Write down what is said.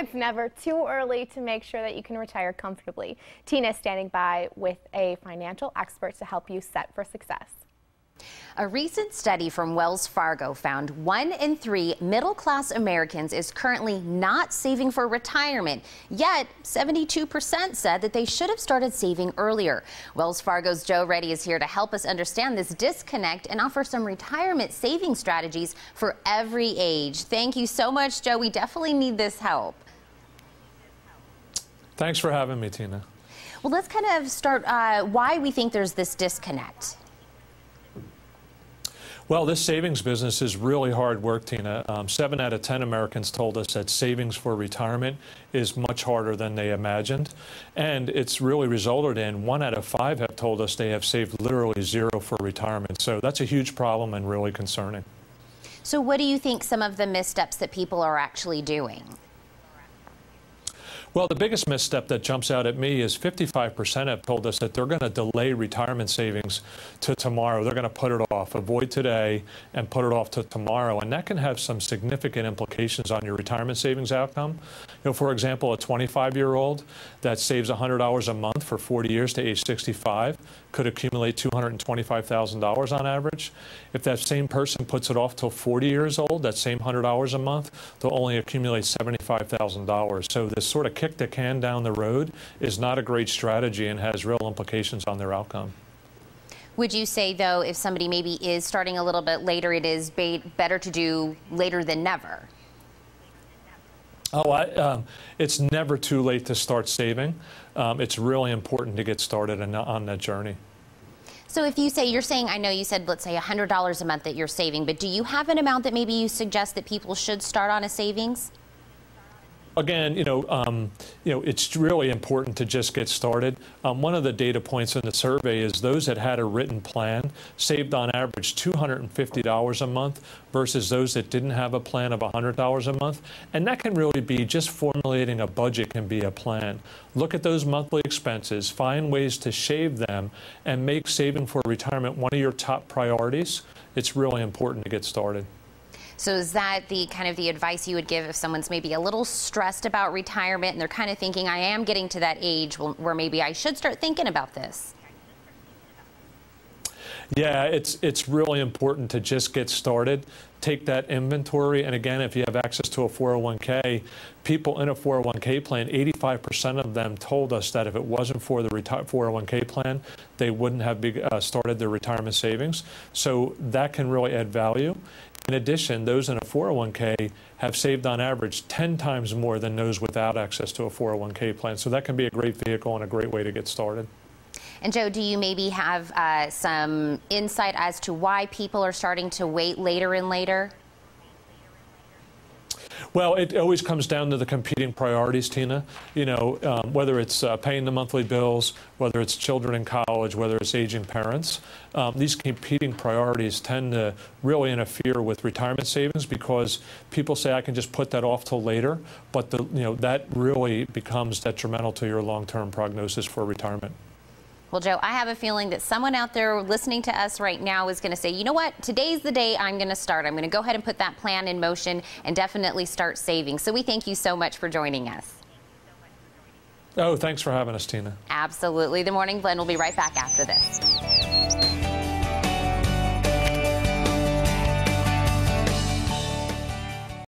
It's never too early to make sure that you can retire comfortably. Tina is standing by with a financial expert to help you set for success. A recent study from Wells Fargo found 1 in 3 middle-class Americans is currently not saving for retirement. Yet, 72% said that they should have started saving earlier. Wells Fargo's Joe Reddy is here to help us understand this disconnect and offer some retirement saving strategies for every age. Thank you so much, Joe. We definitely need this help. Thanks for having me, Tina. Well, let's kind of start why we think there's this disconnect. Well, this savings business is really hard work, Tina. 7 out of 10 Americans told us that savings for retirement is much harder than they imagined. And it's really resulted in 1 out of 5 have told us they have saved literally 0 for retirement. So that's a huge problem and really concerning. So what do you think some of the missteps that people are actually doing? Well, the biggest misstep that jumps out at me is 55% have told us that they're going to delay retirement savings to tomorrow. They're going to put it off, avoid today and put it off to tomorrow. And that can have some significant implications on your retirement savings outcome. You know, for example, a 25-year-old that saves $100 a month for 40 years to age 65 could accumulate $225,000 on average. If that same person puts it off till 40 years old, that same $100 a month, they'll only accumulate $75,000. So this sort of kick the can down the road is not a great strategy and has real implications on their outcome. Would you say, though, if somebody maybe is starting a little bit later, it is better to do later than never? Oh, it's never too late to start saving. It's really important to get started on that journey. So if you say, you're saying, I know you said, let's say $100 a month that you're saving, but do you have an amount that maybe you suggest that people should start on a savings? Again, it's really important to just get started. One of the data points in the survey is those that had a written plan saved on average $250 a month versus those that didn't have a plan of $100 a month. And that can really be just formulating a budget can be a plan. Look at those monthly expenses, find ways to shave them, and make saving for retirement one of your top priorities. It's really important to get started. So is that the kind of the advice you would give if someone's maybe a little stressed about retirement and they're kind of thinking, I am getting to that age where maybe I should start thinking about this? Yeah, it's really important to just get started. Take that inventory, and again, if you have access to a 401k, people in a 401k plan, 85% of them told us that if it wasn't for the 401k plan, they wouldn't have started their retirement savings. So that can really add value. In addition, those in a 401k have saved on average 10 times more than those without access to a 401k plan. So that can be a great vehicle and a great way to get started. And Joe, do you maybe have some insight as to why people are starting to wait later and later? Well, it always comes down to the competing priorities, Tina. You know, whether it's paying the monthly bills, whether it's children in college, whether it's aging parents, these competing priorities tend to really interfere with retirement savings because people say, I can just put that off till later, but that really becomes detrimental to your long-term prognosis for retirement. Well, Joe, I have a feeling that someone out there listening to us right now is going to say, you know what, today's the day I'm going to start. I'm going to go ahead and put that plan in motion and definitely start saving. So we thank you so much for joining us. Oh, thanks for having us, Tina. Absolutely. The Morning Blend will be right back after this.